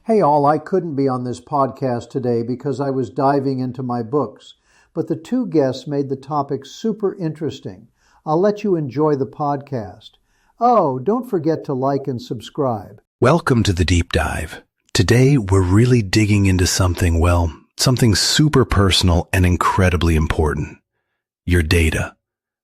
Hey all, I couldn't be on this podcast today because I was diving into my books, but the two guests made the topic super interesting. I'll let you enjoy the podcast. Oh, don't forget to like and subscribe. Welcome to the Deep Dive. Today, we're really digging into something super personal and incredibly important. Your data.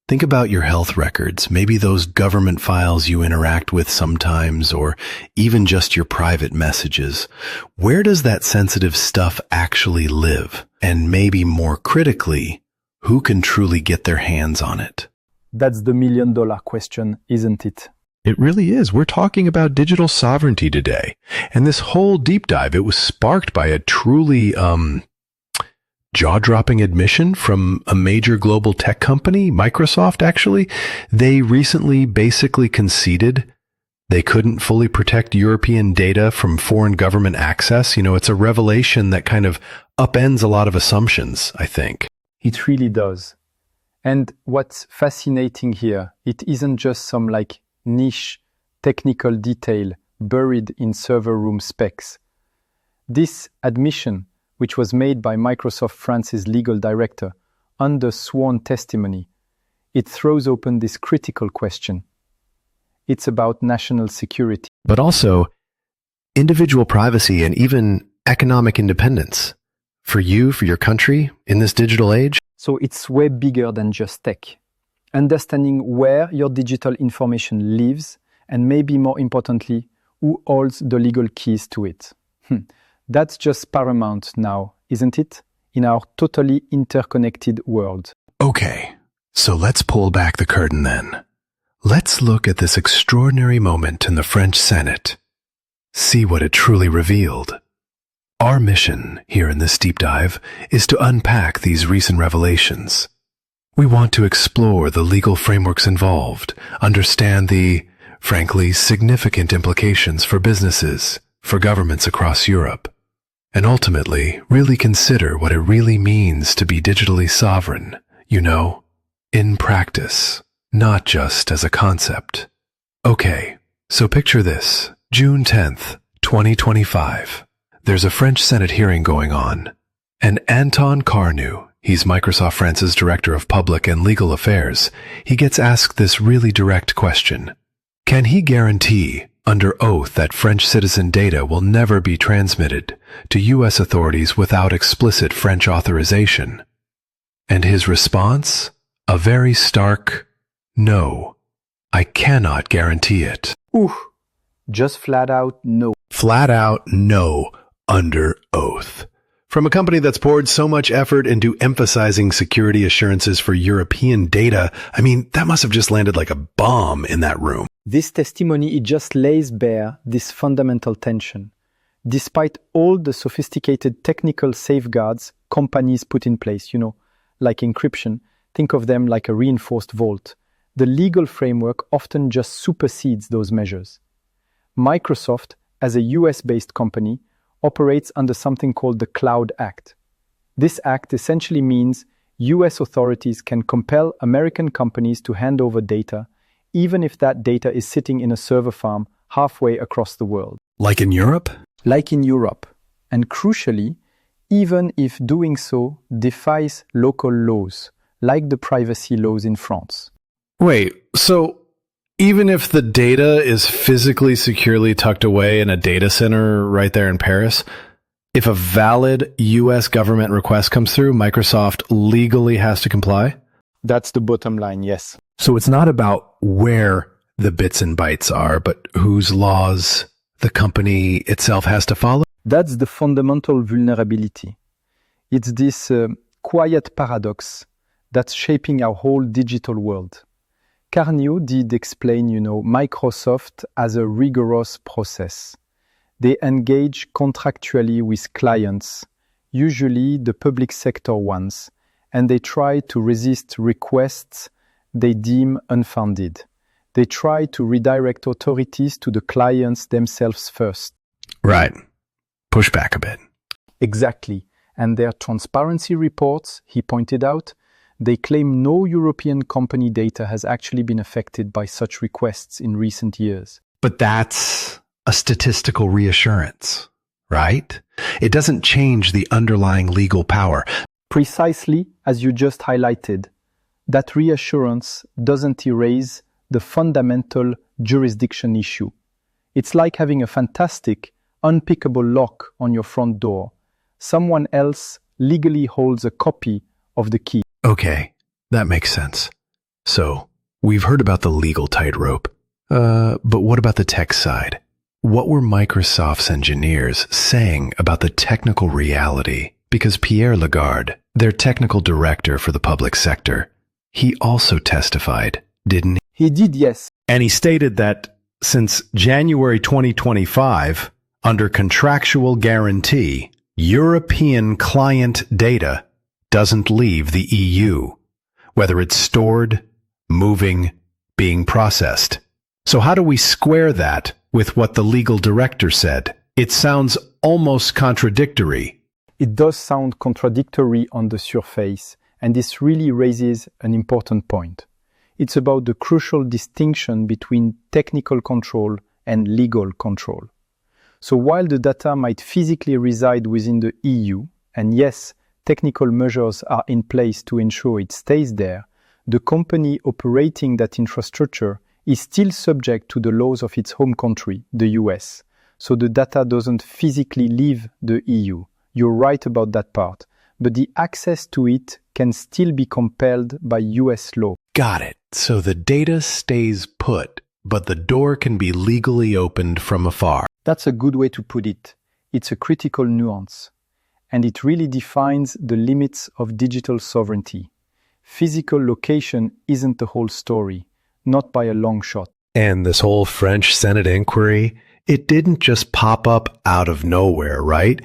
Think about your health records, maybe those government files you interact with sometimes, or even just your private messages. Where does that sensitive stuff actually live? And maybe more critically, who can truly get their hands on it? That's the million-dollar question, isn't it? It really is. We're talking about digital sovereignty today. And this whole deep dive, it was sparked by a truly, jaw-dropping admission from a major global tech company, Microsoft, actually. They recently basically conceded they couldn't fully protect European data from foreign government access. You know, it's a revelation that kind of upends a lot of assumptions, I think. It really does. And what's fascinating here, it isn't just some niche technical detail buried in server room specs. This admission, which was made by Microsoft France's legal director under sworn testimony, it throws open this critical question. It's about national security. But also individual privacy and even economic independence. For you, for your country, in this digital age. So it's way bigger than just tech. Understanding where your digital information lives, and maybe more importantly, who holds the legal keys to it. That's just paramount now, isn't it? In our totally interconnected world. Okay, so let's pull back the curtain then. Let's look at this extraordinary moment in the French Senate. See what it truly revealed. Our mission here in this deep dive is to unpack these recent revelations. We want to explore the legal frameworks involved, understand the, frankly, significant implications for businesses, for governments across Europe, and ultimately really consider what it really means to be digitally sovereign, in practice, not just as a concept. Okay, so picture this, June 10th, 2025. There's a French Senate hearing going on, and Anton Carnu, he's Microsoft France's Director of Public and Legal Affairs, he gets asked this really direct question. Can he guarantee under oath that French citizen data will never be transmitted to U.S. authorities without explicit French authorization? And his response? A very stark, no. I cannot guarantee it. Just flat out no. Flat out no, under oath. From a company that's poured so much effort into emphasizing security assurances for European data, that must have just landed like a bomb in that room. This testimony, it just lays bare this fundamental tension. Despite all the sophisticated technical safeguards companies put in place, like encryption, think of them like a reinforced vault. The legal framework often just supersedes those measures. Microsoft, as a US-based company, operates under something called the Cloud Act. This act essentially means US authorities can compel American companies to hand over data, even if that data is sitting in a server farm halfway across the world. Like in Europe? Like in Europe. And crucially, even if doing so defies local laws, like the privacy laws in France. Wait, so even if the data is physically securely tucked away in a data center right there in Paris, if a valid US government request comes through, Microsoft legally has to comply? That's the bottom line, yes. So it's not about where the bits and bytes are, but whose laws the company itself has to follow? That's the fundamental vulnerability. It's this quiet paradox that's shaping our whole digital world. Carnu did explain, Microsoft as a rigorous process. They engage contractually with clients, usually the public sector ones, and they try to resist requests they deem unfounded. They try to redirect authorities to the clients themselves first. Right. Push back a bit. Exactly. And their transparency reports, he pointed out, they claim no European company data has actually been affected by such requests in recent years. But that's a statistical reassurance, right? It doesn't change the underlying legal power. Precisely as you just highlighted, that reassurance doesn't erase the fundamental jurisdiction issue. It's like having a fantastic, unpickable lock on your front door. Someone else legally holds a copy of the key. Okay, that makes sense. So, we've heard about the legal tightrope. But what about the tech side? What were Microsoft's engineers saying about the technical reality? Because Pierre Lagarde, their technical director for the public sector, he also testified, didn't he? He did, yes. And he stated that since January 2025, under contractual guarantee, European client data doesn't leave the EU, whether it's stored, moving, being processed. So how do we square that with what the legal director said? It sounds almost contradictory. It does sound contradictory on the surface, and this really raises an important point. It's about the crucial distinction between technical control and legal control. So while the data might physically reside within the EU, and yes, technical measures are in place to ensure it stays there, the company operating that infrastructure is still subject to the laws of its home country, the US. So the data doesn't physically leave the EU. You're right about that part. But the access to it can still be compelled by US law. Got it. So the data stays put, but the door can be legally opened from afar. That's a good way to put it. It's a critical nuance. And it really defines the limits of digital sovereignty. Physical location isn't the whole story, not by a long shot. And this whole French Senate inquiry, it didn't just pop up out of nowhere, right?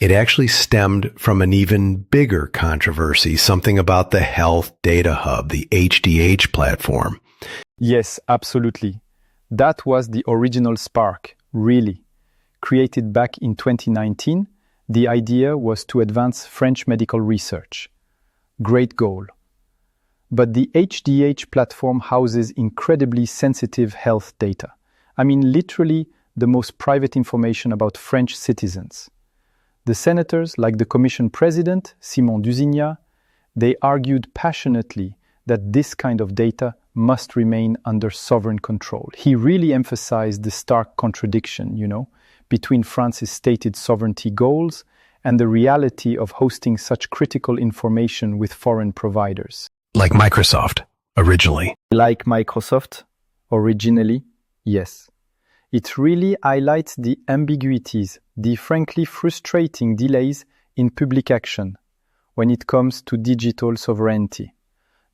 It actually stemmed from an even bigger controversy, something about the Health Data Hub, the HDH platform. Yes, absolutely. That was the original spark, really. Created back in 2019, the idea was to advance French medical research. Great goal. But the HDH platform houses incredibly sensitive health data. I mean, literally the most private information about French citizens. The senators, like the Commission President, Simon Dusignas, they argued passionately that this kind of data must remain under sovereign control. He really emphasized the stark contradiction, between France's stated sovereignty goals and the reality of hosting such critical information with foreign providers. Like Microsoft, originally. Like Microsoft, originally, yes. It really highlights the ambiguities, the frankly frustrating delays in public action when it comes to digital sovereignty.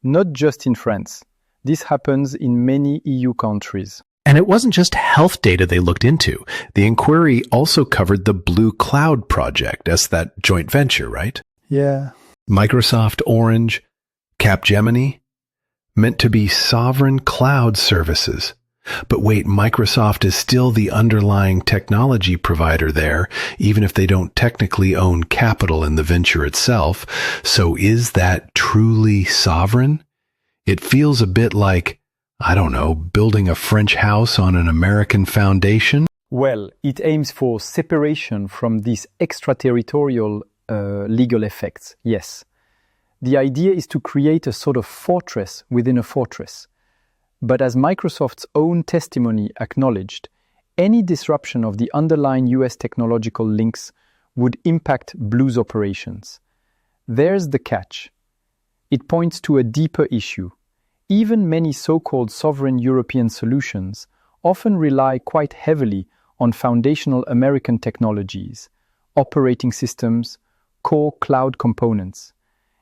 Not just in France. This happens in many EU countries. And it wasn't just health data they looked into. The inquiry also covered the Blue Cloud project as that joint venture, right? Yeah. Microsoft, Orange, Capgemini, meant to be sovereign cloud services. But wait, Microsoft is still the underlying technology provider there, even if they don't technically own capital in the venture itself. So is that truly sovereign? It feels a bit like, building a French house on an American foundation. Well, it aims for separation from these extraterritorial legal effects, yes. The idea is to create a sort of fortress within a fortress. But as Microsoft's own testimony acknowledged, any disruption of the underlying US technological links would impact Blue's operations. There's the catch. It points to a deeper issue. Even many so-called sovereign European solutions often rely quite heavily on foundational American technologies, operating systems, core cloud components.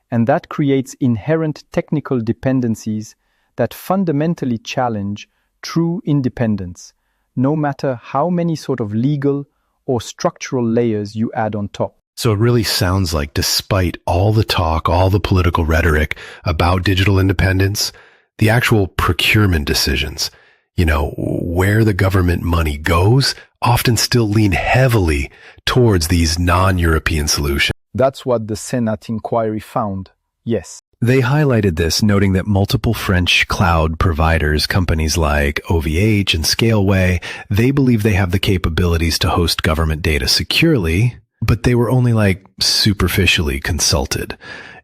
And that creates inherent technical dependencies that fundamentally challenge true independence, no matter how many sort of legal or structural layers you add on top. So it really sounds like despite all the talk, all the political rhetoric about digital independence, the actual procurement decisions, where the government money goes, often still lean heavily towards these non-European solutions. That's what the Senate inquiry found, yes. They highlighted this, noting that multiple French cloud providers, companies like OVH and Scaleway, they believe they have the capabilities to host government data securely, but they were only superficially consulted.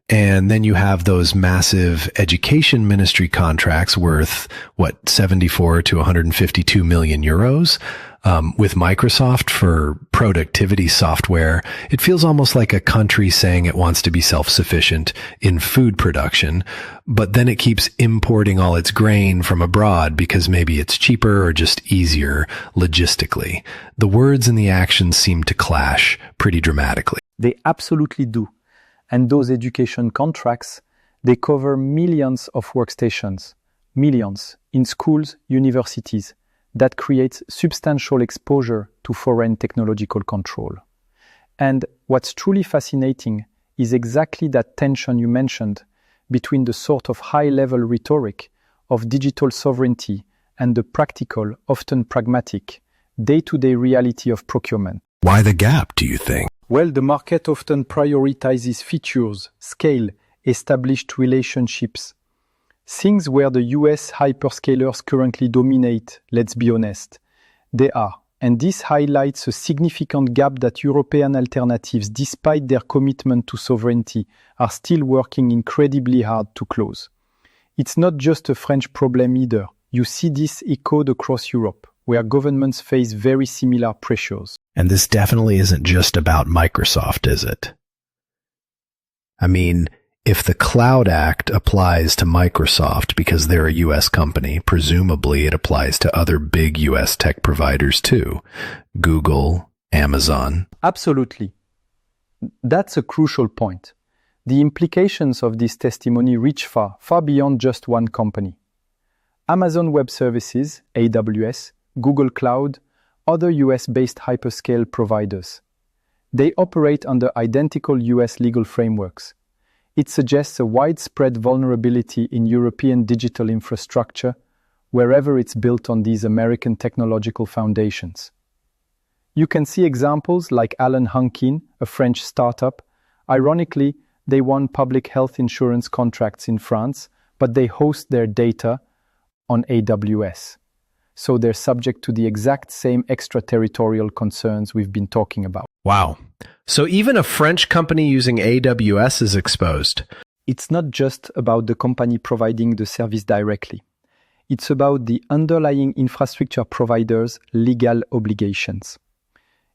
And then you have those massive education ministry contracts worth, 74 to 152 million euros, with Microsoft for productivity software. It feels almost like a country saying it wants to be self-sufficient in food production, but then it keeps importing all its grain from abroad because maybe it's cheaper or just easier logistically. The words and the actions seem to clash pretty dramatically. They absolutely do. And those education contracts, they cover millions of workstations, millions, in schools, universities. That creates substantial exposure to foreign technological control. And what's truly fascinating is exactly that tension you mentioned between the sort of high-level rhetoric of digital sovereignty and the practical, often pragmatic, day-to-day reality of procurement. Why the gap, do you think? Well, the market often prioritizes features, scale, established relationships. Things where the US hyperscalers currently dominate, let's be honest. They are. And this highlights a significant gap that European alternatives, despite their commitment to sovereignty, are still working incredibly hard to close. It's not just a French problem either. You see this echoed across Europe, where governments face very similar pressures. And this definitely isn't just about Microsoft, is it? I mean, if the Cloud Act applies to Microsoft because they're a US company, presumably it applies to other big US tech providers too. Google, Amazon. Absolutely. That's a crucial point. The implications of this testimony reach far, far beyond just one company. Amazon Web Services, AWS, Google Cloud, other US-based hyperscale providers. They operate under identical US legal frameworks. It suggests a widespread vulnerability in European digital infrastructure, wherever it's built on these American technological foundations. You can see examples like Alan Hunkin, a French startup. Ironically, they won public health insurance contracts in France, but they host their data on AWS. So they're subject to the exact same extraterritorial concerns we've been talking about. Wow. So even a French company using AWS is exposed. It's not just about the company providing the service directly. It's about the underlying infrastructure provider's legal obligations.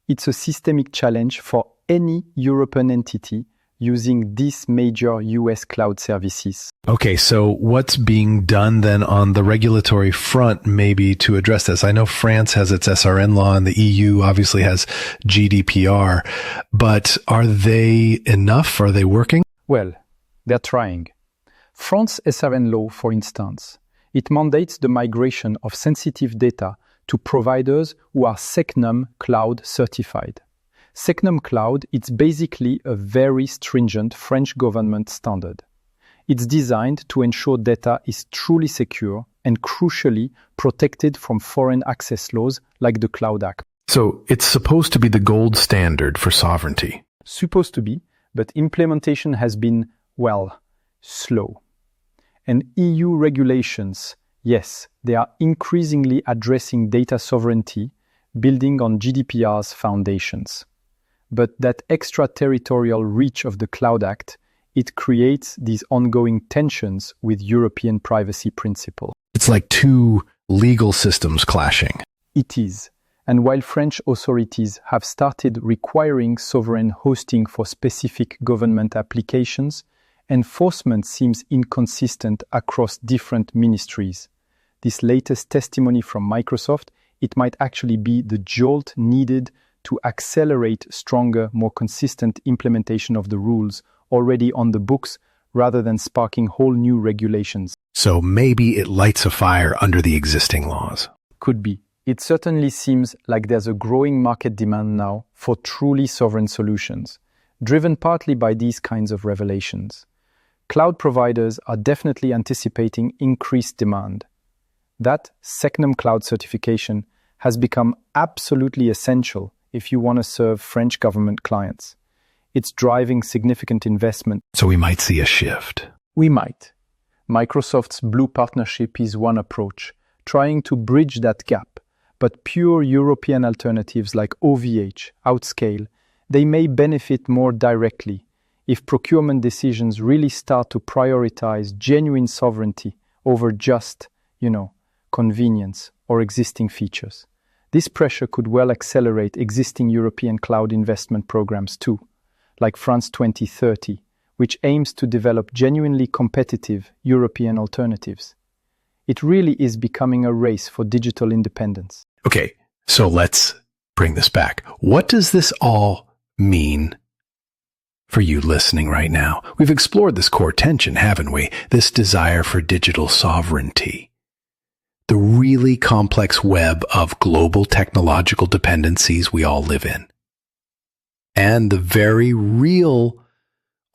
It's a systemic challenge for any European entity using these major US cloud services. Okay, so what's being done then on the regulatory front maybe to address this? I know France has its SRN law and the EU obviously has GDPR, but are they enough? Are they working? Well, they're trying. France's SRN law, for instance, it mandates the migration of sensitive data to providers who are SecNum Cloud certified. SecNum Cloud, it's basically a very stringent French government standard. It's designed to ensure data is truly secure and crucially protected from foreign access laws like the Cloud Act. So it's supposed to be the gold standard for sovereignty. Supposed to be, but implementation has been, slow. And EU regulations, yes, they are increasingly addressing data sovereignty, building on GDPR's foundations. But that extraterritorial reach of the Cloud Act, it creates these ongoing tensions with European privacy principle. It's like two legal systems clashing. It is. And while French authorities have started requiring sovereign hosting for specific government applications, enforcement seems inconsistent across different ministries. This latest testimony from Microsoft, it might actually be the jolt needed to accelerate stronger, more consistent implementation of the rules already on the books rather than sparking whole new regulations. So maybe it lights a fire under the existing laws. Could be. It certainly seems like there's a growing market demand now for truly sovereign solutions, driven partly by these kinds of revelations. Cloud providers are definitely anticipating increased demand. That SecNum Cloud certification has become absolutely essential if you want to serve French government clients. It's driving significant investment. So we might see a shift. We might. Microsoft's Blue Partnership is one approach, trying to bridge that gap, but pure European alternatives like OVH, Outscale, they may benefit more directly if procurement decisions really start to prioritize genuine sovereignty over just, convenience or existing features. This pressure could well accelerate existing European cloud investment programs too, like France 2030, which aims to develop genuinely competitive European alternatives. It really is becoming a race for digital independence. Okay, so let's bring this back. What does this all mean for you listening right now? We've explored this core tension, haven't we? This desire for digital sovereignty. The really complex web of global technological dependencies we all live in. And the very real,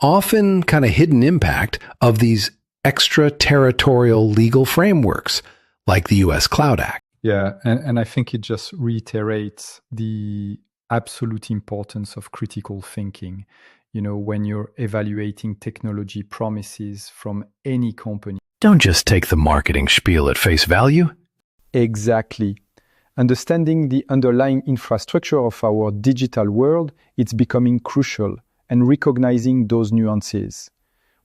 often kind of hidden impact of these extraterritorial legal frameworks like the US Cloud Act. Yeah, and I think it just reiterates the absolute importance of critical thinking, when you're evaluating technology promises from any company. Don't just take the marketing spiel at face value. Exactly. Understanding the underlying infrastructure of our digital world, it's becoming crucial, and recognizing those nuances.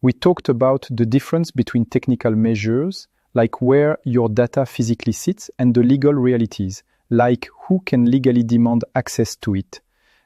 We talked about the difference between technical measures, like where your data physically sits, and the legal realities, like who can legally demand access to it.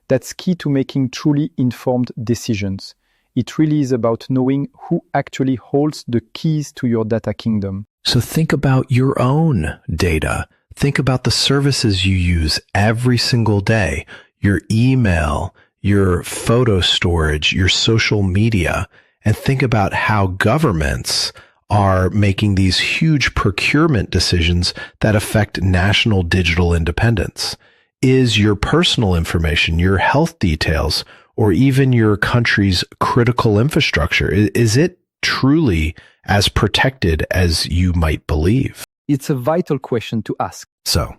That's key to making truly informed decisions. It really is about knowing who actually holds the keys to your data kingdom. So think about your own data. Think about the services you use every single day. Your email, your photo storage, your social media, and think about how governments are making these huge procurement decisions that affect national digital independence. Is your personal information, your health details, or even your country's critical infrastructure, is it truly as protected as you might believe? It's a vital question to ask. So,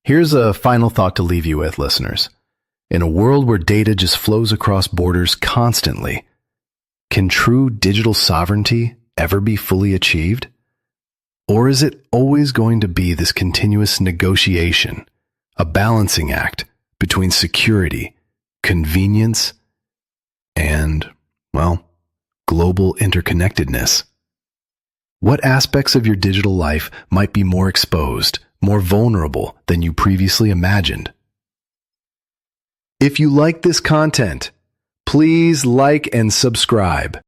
here's a final thought to leave you with, listeners. In a world where data just flows across borders constantly, can true digital sovereignty ever be fully achieved? Or is it always going to be this continuous negotiation, a balancing act between security, convenience, and, global interconnectedness? What aspects of your digital life might be more exposed, more vulnerable than you previously imagined? If you like this content, please like and subscribe.